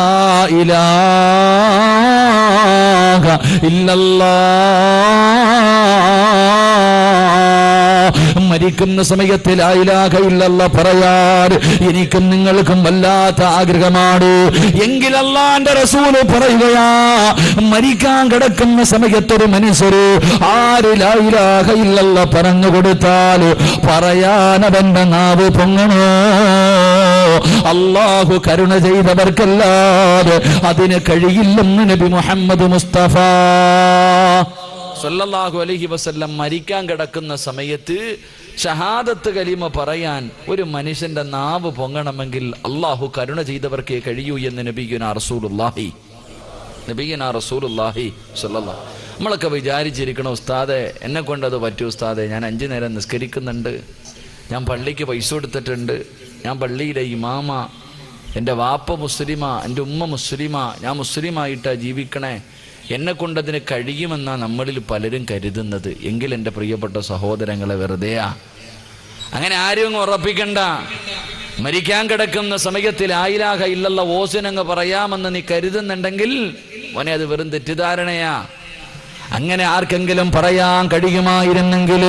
ഇലാഹ ഇല്ലല്ലാഹ്, മരിക്കുന്ന സമയത്ത് ലാ ഇലാഹ ഇല്ലല്ലാഹ് പറയാൻ എനിക്കും നിങ്ങൾക്കും വല്ലാത്ത ആഗ്രഹമാണ്. എങ്കിൽ അല്ലാഹുവിന്റെ റസൂല് പറയുകയാ, മരിക്കാൻ കിടക്കുന്ന സമയത്തൊരു മനുഷ്യര് ആര് ലാ ഇലാഹ ഇല്ലല്ലാഹ് പറഞ്ഞു കൊടുത്താൽ പറയാൻ അവന്റെ നാവ് പൊങ്ങണോ? അല്ലാഹു കരുണ ചെയ്തവർക്കല്ലാതെ അതിന് കഴിയില്ലെന്ന് നബി മുഹമ്മദ് മുസ്തഫ സല്ലല്ലാഹു അലൈഹി വസല്ലം മരിക്കാൻ കിടക്കുന്ന സമയത്ത് ഷഹാദത്ത് കലിമ പറയാൻ ഒരു മനുഷ്യന്റെ നാവ് പൊങ്ങണമെങ്കിൽ അല്ലാഹു കരുണ ചെയ്തവർക്കേ കഴിയൂ എന്ന് നബിയുനാ റസൂലുള്ളാഹി സ്വല്ലല്ലാഹു. നമ്മളൊക്കെ വിചാരിച്ചിരിക്കണം, ഉസ്താദെ എന്നെ കൊണ്ടത് പറ്റൂ ഉസ്താദെ, ഞാൻ 5 നേരം നിസ്കരിക്കുന്നുണ്ട്, ഞാൻ പള്ളിക്ക് പൈസ കൊടുത്തിട്ടുണ്ട്, ഞാൻ പള്ളിയിലെ ഇമാമ, എൻ്റെ വാപ്പ മുസ്ലിമാ, എൻ്റെ ഉമ്മ മുസ്ലിമാ, ഞാൻ മുസ്ലിമായിട്ടാ ജീവിക്കണേ, എന്നെ കൊണ്ടതിന് കഴിയുമെന്നാണ് നമ്മളിൽ പലരും കരുതുന്നത്. എങ്കിൽ എൻ്റെ പ്രിയപ്പെട്ട സഹോദരങ്ങളെ, വെറുതെയാ. അങ്ങനെ ആരും ഉറപ്പിക്കണ്ട. മരിക്കാൻ കിടക്കുന്ന സമയത്തിൽ ലാ ഇലാഹ ഇല്ലല്ലാഹ് ഓസിനങ്ങ് പറയാമെന്ന് നീ കരുതുന്നുണ്ടെങ്കിൽ മോനെ, അത് വെറും തെറ്റിദ്ധാരണയാ. അങ്ങനെ ആർക്കെങ്കിലും പറയാൻ കഴിയുമായിരുന്നെങ്കിൽ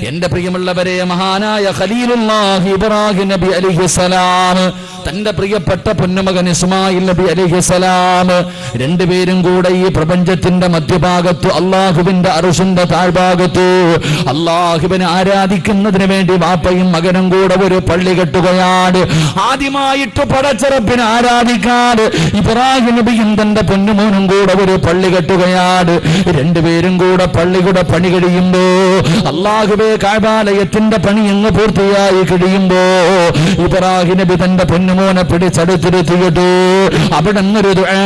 എന്റെ പ്രിയമുള്ളവരെ, മഹാനായ ഖലീലുല്ലാഹി ഇബ്രാഹിം നബി അലൈഹിസ്സലാം തന്റെ പ്രിയപ്പെട്ട പൊന്നുമകൻ ഇസ്മായിൽ നബി അലൈഹിസ്സലാം രണ്ടുപേരും കൂടെ ഈ പ്രപഞ്ചത്തിന്റെ മധ്യഭാഗത്ത് അള്ളാഹുവിന്റെ അർശിന്റെ താഴ്ഭാഗത്ത് അള്ളാഹുവിനെ ആരാധിക്കുന്നതിന് വേണ്ടി വാപ്പയും മകനും കൂടെ ഒരു പള്ളി കെട്ടുകയാണ്. ആദ്യമായിട്ട് പടച്ചറപ്പിനെ ആരാധിക്കാൻ ഇബ്രാഹിം നബിയും തന്റെ പൊന്നുമോനും കൂടെ ഒരു പള്ളി കെട്ടുകയാണ്. രണ്ടുപേരും കൂടെ പള്ളിയുടെ പണി കഴിയുമ്പോ, അള്ളാഹുവേ കഅബാലയത്തിന്റെ പണി അങ്ങ് പൂർത്തിയായി കഴിയുമ്പോ ഇബ്രാഹിം നബി തന്റെ പൊന്നുമോനെ പിടിച്ചെടുത്തിരുത്തിയിട്ട് അവിടെ നിന്നൊരു ദുആ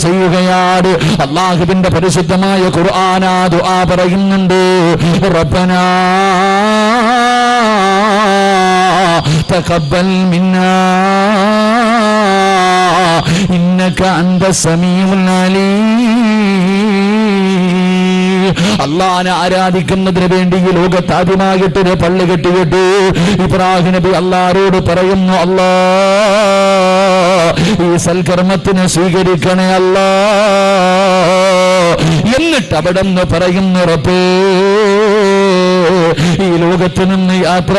ചെയ്യുകയാണ്. അള്ളാഹുവിന്റെ പരിശുദ്ധമായ ഖുർആൻ ആ ദുആ പറയുന്നുണ്ട്, റബ്ബനാ തഖബ്ബൽ മിന്നാ ഇന്നക അൻത സമീഉൽ അലീം. അള്ളാഹനെ ആരാധിക്കുന്നതിന് വേണ്ടി ഈ ലോകത്ത് ആദ്യമായിട്ടൊരു പള്ളി കെട്ടിയിട്ട് ഇബ്രാഹിം നബി അള്ളാഹോട് പറയുന്നു, അല്ലാ ഈ സൽക്കർമ്മത്തിന് സ്വീകരിക്കണേ അല്ലാ. എന്നിട്ട് അവിടെ നിന്ന് പറയുന്നു, റബ്ബേ ഈ ലോകത്ത് നിന്ന് യാത്ര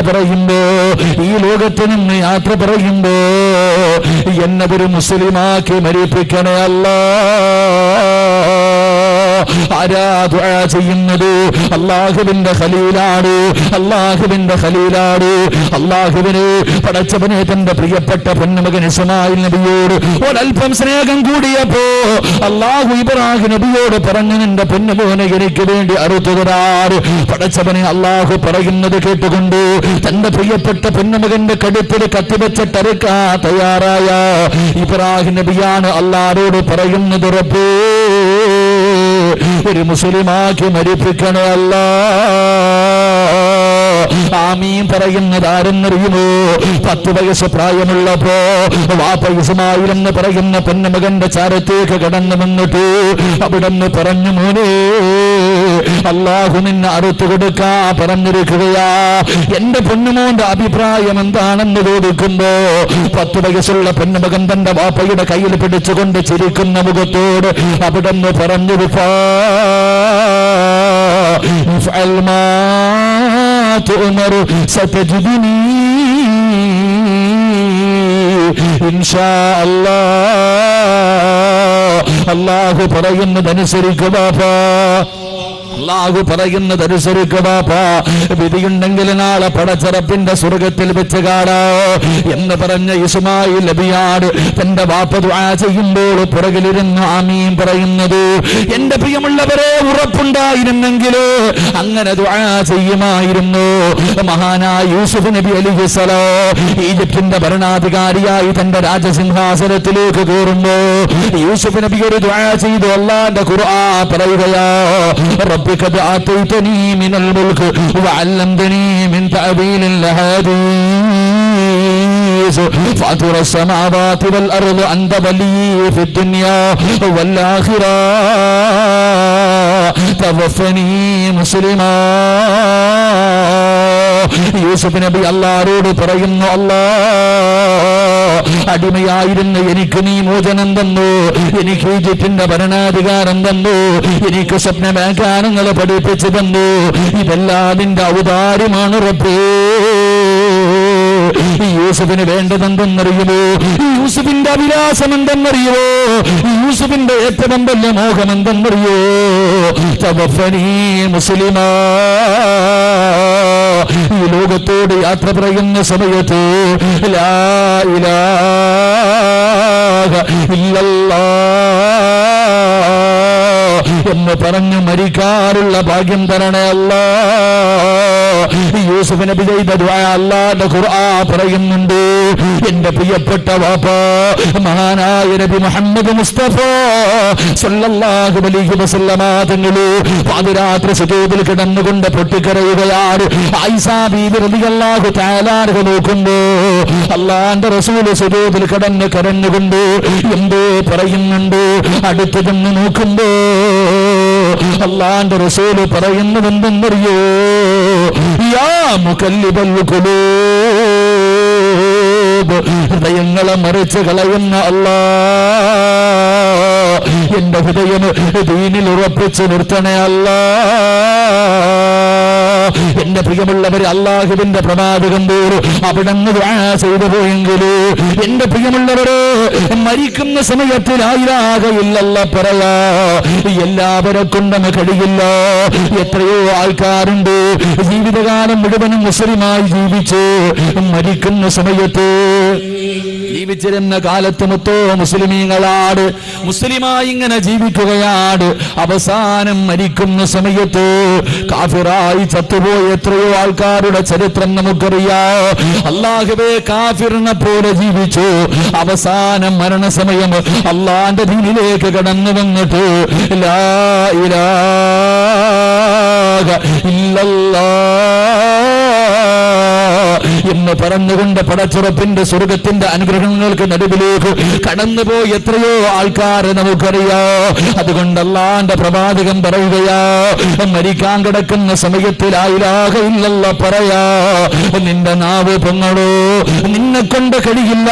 പറയുമ്പോ എന്നെ ഒരു മുസ്ലിമാക്കി മരിപ്പിക്കണേ അല്ലാ. ആരാ ദുആ ചെയ്യുന്നത്? അല്ലാഹുവിന്റെ ഖലീലാണ്. അല്ലാഹുവിനെ പടച്ചവനെ തന്റെ പ്രിയപ്പെട്ട പൊന്നുമകൻ ഇസ്മായിൽ നബിയോട് ഒരൽപ്പം സ്നേഹം കൂടിയപ്പോ അല്ലാഹു ഇബ്രാഹിം നബിയോട് പറഞ്ഞു, നിന്റെ പൊന്നുമോനെ എനിക്ക് വേണ്ടി അറുത്തു തരാറ്. പടച്ചവനെ അല്ലാഹു പറയുന്നത് കേട്ടുകൊണ്ട് തന്റെ പ്രിയപ്പെട്ട പൊന്നുമകന്റെ കടുപ്പിൽ കത്തിവെച്ചിട്ടറുക്കാ തയ്യാറായ ഇബ്രാഹിം നബിയാണ് അല്ലാഹുവോട് പറയുന്നത്, റബ്ബേ ഒരു മുസ്ലിമാക്കി മരിപ്പിക്കണേ അല്ലാ. ആമീൻ പറയുന്നത് ആരെന്നറിയുമോ? 10 വയസ്സ് പ്രായമുള്ളപ്പോ വാപ്പ ഇസ്മായിൽ എന്ന് പറയുന്ന പൊന്നുമകന്റെ ചാരത്തേക്ക് കടന്നു വന്നിട്ട് അവിടെന്ന് പറഞ്ഞു, മോനെ അള്ളാഹു നിന്നെ അറുത്തു കൊടുക്കാ പറഞ്ഞിരിക്കുകയാ. എന്റെ പൊന്നുമോന്റെ അഭിപ്രായം എന്താണെന്ന് ചോദിക്കുമ്പോ 10 വയസ്സുള്ള പൊന്നുമകൻ തന്റെ വാപ്പയുടെ കയ്യിൽ പിടിച്ചുകൊണ്ട് ചിരിക്കുന്ന മുഖത്തോട് അവിടെന്ന് പറഞ്ഞു, സതജിദുനി ഇൻഷാ അല്ലാഹ്. അല്ലാഹു പറയുന്നതനുസരിക്കുക ബാപ്പാ, അല്ലാഹു പറയുന്നതനുസരിക്കുക ബാപ്പാ. വിധിയുണ്ടെങ്കിൽ നാളെ പടച്ചറപ്പിന്റെ സ്വർഗത്തിൽ വെച്ച് കാണാ എന്ന് പറഞ്ഞ ഇസ്മായിൽ നബിയാണ് തന്റെ ബാപ്പ ദുആ ചെയ്യുമ്പോൾ പുറകിലിരുന്ന് ആമീൻ പറയുന്നത്. എന്റെ പ്രിയമുള്ളവരെ, ഉറപ്പുണ്ടായിരുന്നെങ്കിൽ അങ്ങനെ ദുആ ചെയ്യുമായിരുന്നു. മഹാനായ യൂസുഫ് നബി അലൈഹിസ്സലാം ഈജിപ്തിന്റെ ഭരണാധികാരിയായി തന്റെ രാജസിംഹാസനത്തിലേക്ക് കയറുമ്പോ യൂസുഫ് നബി ഒരു ദുആ ചെയ്തു. അല്ലാഹുവിന്റെ ഖുർആൻ പറയുകയാ, قد آتيتني من الملك وعلمتني من تأويل الأحاديث فاطر السماوات والأرض أنت ولي في الدنيا والآخرة توفني مسلما. യൂസുഫ് നബി അല്ലാഹുവോട് പറയുന്നു, അല്ലാഹ്, അടിമയായിരുന്ന എനിക്ക് നീ മോചനം തന്നു, എനിക്ക് ഈജിപ്തിന്റെ ഭരണാധികാരം തന്നു, എനിക്ക് സ്വപ്നവ്യാഖ്യാനങ്ങൾ പഠിപ്പിച്ചു തന്നു. ഇതെല്ലാം നിന്റെ ഔദാര്യമാണ് റബ്ബേ. യൂസുഫിന് വേണ്ടതെന്തെന്നറിയുമോ? യൂസുഫിന്റെ അഭിലാഷം എന്തെന്നറിയുമോ? യൂസുഫിന്റെ ഏറ്റവും വലിയ മോഹം എന്തെന്നറിയോ? തവഫനി മുസ്ലിമാ. ഈ ലോകത്തോട് യാത്ര പറയുന്ന സമയത്ത് ലാ ഇലാഹ ഇല്ലല്ലാഹ് എന്ന് പറഞ്ഞു മരിക്കാറുള്ള ഭാഗ്യം തരണേ അല്ലാഹ്. യൂസുഫ് നബി ചെയ്ത ദുആ അല്ലാഹുവിന്റെ ഖുർആൻ പറയുന്നുണ്ട്. എന്റെ പ്രിയപ്പെട്ട വാപ്പാ മഹാനായ നബി മുഹമ്മദ് മുസ്തഫ സല്ലല്ലാഹു അലൈഹി വസല്ലമ തങ്ങളെ പാതിരാത്രി സുജൂദിൽ കിടന്നുകൊണ്ട് പൊട്ടിക്കരയുകയാണ്. ആയിഷ ബീവി റളിയല്ലാഹു തആല അൻഹ നോക്കുമ്പോ അല്ലാഹുവിന്റെ റസൂൽ സുജൂദിൽ കിടന്ന് കരഞ്ഞുകൊണ്ട് എന്തോ പറയുന്നുണ്ട്. അടുത്ത് ചെന്ന് നോക്കുമ്പോ അല്ലാഹുവിന്റെ റസൂൽ പറയുന്നത് എന്തെന്നറിയോ? യാ മുകല്ലിബൽ ഖുലൂബ്, ഹൃദയങ്ങളെ മറിച്ച് കളയുന്ന അല്ലാഹ്, എന്റെ ഹൃദയം ദീനിൽ ഉറപ്പിച്ച് നിർത്തണേ അല്ലാഹ്. എന്റെ പ്രിയമുള്ളവർ, അല്ലാഹുവിന്റെ പ്രവാചകൻ പോലും അവിടെ നിന്ന് ദുആ ചെയ്തു പോയെങ്കിൽ എന്റെ പ്രിയമുള്ളവര് മരിക്കുന്ന സമയത്ത് ലാ ഇലാഹ ഇല്ലല്ലാഹ് പറയാ എല്ലാവരെ കൊണ്ടും കഴിയില്ല. എത്രയോ ആൾക്കാരുണ്ട് ജീവിതകാലം മുഴുവനും മുസ്ലിമായി ജീവിച്ച് മരിക്കുന്ന സമയത്ത് ജീവിച്ചിരുന്ന കാലത്ത് മൊത്തോ മുസ്ലിമീങ്ങളാണ്, മുസ്ലിമായി ഇങ്ങനെ ജീവിക്കുകയാണ്. അവസാനം മരിക്കുന്ന സമയത്ത് കാഫിറായി ചത്തുപോയ എത്രയോ ആൾക്കാരുടെ ചരിത്രം നമുക്കറിയാം. അല്ലാഹുവേ, കാഫിറിനെ പോലെ ജീവിച്ചു. അവസാനം മരണസമയം അല്ലാഹുവിന്റെ ദീനിലേക്ക് കടന്നു വന്നിട്ട് ലാ ഇലാഹ ഇല്ലല്ലാഹ് എന്ന് പറഞ്ഞുകൊണ്ട് പടച്ചുറപ്പിന്റെ സ്വർഗത്തിന്റെ അനുഗ്രഹങ്ങൾക്ക് നടുവിലേക്ക് കടന്നുപോയി എത്രയോ ആൾക്കാരെ നമുക്കറിയാം. അതുകൊണ്ട് അല്ലാഹുവിന്റെ പ്രവാചകൻ പറയുകയാ, മരിക്കാൻ കിടക്കുന്ന സമയത്ത് ലാ ഇലാഹ ഇല്ലല്ലാഹ് പറയാ. നിന്റെ നാവ് പൊങ്ങടോ, നിന്നെ കൊണ്ട് കഴിയില്ല,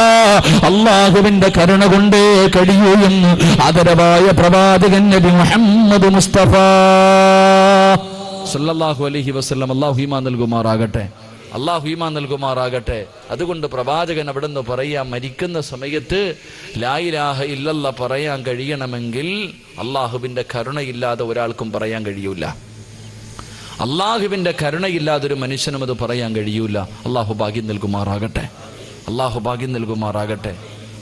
അല്ലാഹുവിന്റെ കരുണ കൊണ്ടേ കഴിയൂ എന്ന് ആദരവായ പ്രവാചകൻ നബി മുഹമ്മദ് മുസ്തഫ സല്ലല്ലാഹു അലൈഹി വസല്ലം. അല്ലാഹു ഈമാൻ നൽകുമാറാകട്ടെ, അല്ലാഹു ഈമാൻ നൽകുമാറാകട്ടെ. അതുകൊണ്ട് പ്രവാചകൻ അവിടുന്ന് പറയാം, മരിക്കുന്ന സമയത്ത് ലാ ഇലാഹ ഇല്ലല്ലാഹ് പറയാൻ കഴിയണമെങ്കിൽ അല്ലാഹുവിന്റെ കരുണയില്ലാതെ ഒരാൾക്കും പറയാൻ കഴിയൂല. അല്ലാഹുവിന്റെ കരുണയില്ലാതെ ഒരു മനുഷ്യനും അത് പറയാൻ കഴിയൂല. അല്ലാഹു ഭാഗ്യം നൽകുമാറാകട്ടെ, അല്ലാഹു ഭാഗ്യം നൽകുമാറാകട്ടെ.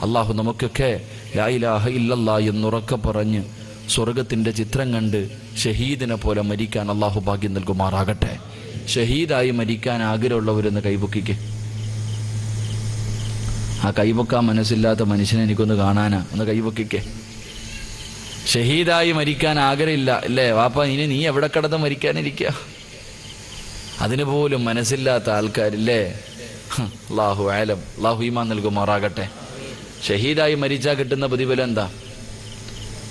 അല്ലാഹു നമുക്കൊക്കെ ലാ ഇലാഹ ഇല്ലല്ലാഹ് എന്നുറക്കെ പറഞ്ഞ് സ്വർഗത്തിന്റെ ചിത്രം കണ്ട് ഷഹീദിനെ പോലെ മരിക്കാൻ അല്ലാഹു ഭാഗ്യം നൽകുമാറാകട്ടെ. ഷഹീദായി മരിക്കാൻ ആഗ്രഹമുള്ളവരെന്ന് കൈപൊക്കിക്ക്. ആ കൈപൊക്കാൻ മനസ്സില്ലാത്ത മനുഷ്യനെ എനിക്കൊന്ന് കാണാനാ, ഒന്ന് കൈപൊക്കിക്കെ. ഷഹീദായി മരിക്കാൻ ആഗ്രഹമില്ല അല്ലേ വാപ്പ? ഇനി നീ എവിടെ കിടന്ന് മരിക്കാനിരിക്കുക? അതിന് പോലും മനസ്സില്ലാത്ത ആൾക്കാരില്ലേ? അല്ലാഹു ആലം. അല്ലാഹു ഈമാൻ നൽകുമാറാകട്ടെ. ഷഹീദായി മരിച്ചാൽ കിട്ടുന്ന പ്രതിഫലം എന്താ?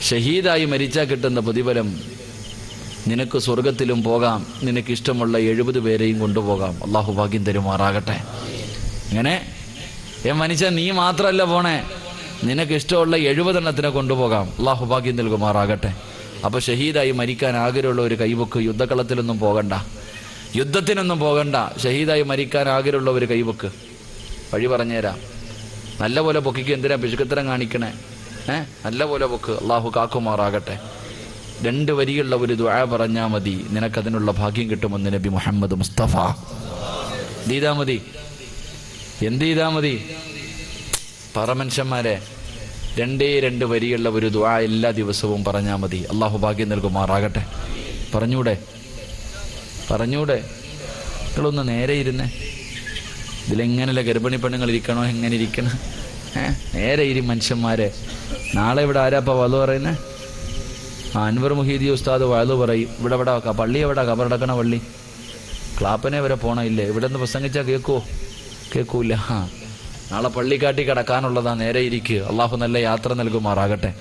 ഷഹീദായി മരിച്ചാൽ കിട്ടുന്ന പ്രതിഫലം, നിനക്ക് സ്വർഗത്തിലും പോകാം, നിനക്ക് ഇഷ്ടമുള്ള 70 പേരെയും കൊണ്ടുപോകാം. അല്ലാഹു ഭാഗ്യം തരുമാറാകട്ടെ. ഇങ്ങനെ മനുഷ്യൻ നീ മാത്രമല്ല പോണേ, നിനക്ക് ഇഷ്ടമുള്ള 70 എണ്ണത്തിനെ കൊണ്ടുപോകാം. അല്ലാഹു ഭാഗ്യം നൽകുമാറാകട്ടെ. അപ്പൊ ഷഹീദായി മരിക്കാൻ ആഗ്രഹമുള്ള ഒരു കൈവക്ക്. യുദ്ധക്കളത്തിലൊന്നും പോകണ്ട, യുദ്ധത്തിനൊന്നും പോകണ്ട. ഷഹീദായി മരിക്കാൻ ആഗ്രഹമുള്ള ഒരു കൈവക്ക്. വഴി പറഞ്ഞുതരാം. നല്ല പോലെ പൊക്കിക്ക്. എന്തിനാ പിശുക്കത്തരം കാണിക്കണേ? നല്ല പോലെ പൊക്ക്. അല്ലാഹു കാക്കുമാറാകട്ടെ. 2 വരിയുള്ള ഒരു ദുആ പറഞ്ഞാൽ മതി, നിനക്കതിനുള്ള ഭാഗ്യം കിട്ടുമെന്ന് നബി മുഹമ്മദ് മുസ്തഫ. എന്ത് ചെയ്താൽ മതി? പറ മനുഷ്യന്മാരെ, 2 വരിയുള്ള ഒരു ദുആ എല്ലാ ദിവസവും പറഞ്ഞാൽ മതി. അല്ലാഹു ഭാഗ്യം നൽകുമാറാകട്ടെ. പറഞ്ഞൂടെ? നിങ്ങളൊന്ന് നേരെ ഇരുന്നേ. ഇതിലെങ്ങനെയല്ല ഗർഭിണി പെണ്ണുങ്ങൾ ഇരിക്കണോ? എങ്ങനെ ഇരിക്കണം? നേരെ ഇരി മനുഷ്യന്മാരെ. നാളെ ഇവിടെ ആരാപ്പ വധു പറയുന്നേ? അൻവർ മുഹീദി ഉസ്താദ് വധു പറയും. ഇവിടെ പള്ളി എവിടെ? കബറടക്കണ പള്ളി. ക്ലാപ്പനെ വരെ പോണയില്ലേ? ഇവിടെ നിന്ന് പ്രസംഗിച്ചാൽ കേൾക്കൂല. നാളെ പള്ളിക്കാട്ടി കിടക്കാനുള്ളതാ. നേരെ ഇരിക്കുക. അള്ളാഹു നല്ല യാത്ര നൽകുമാറാകട്ടെ.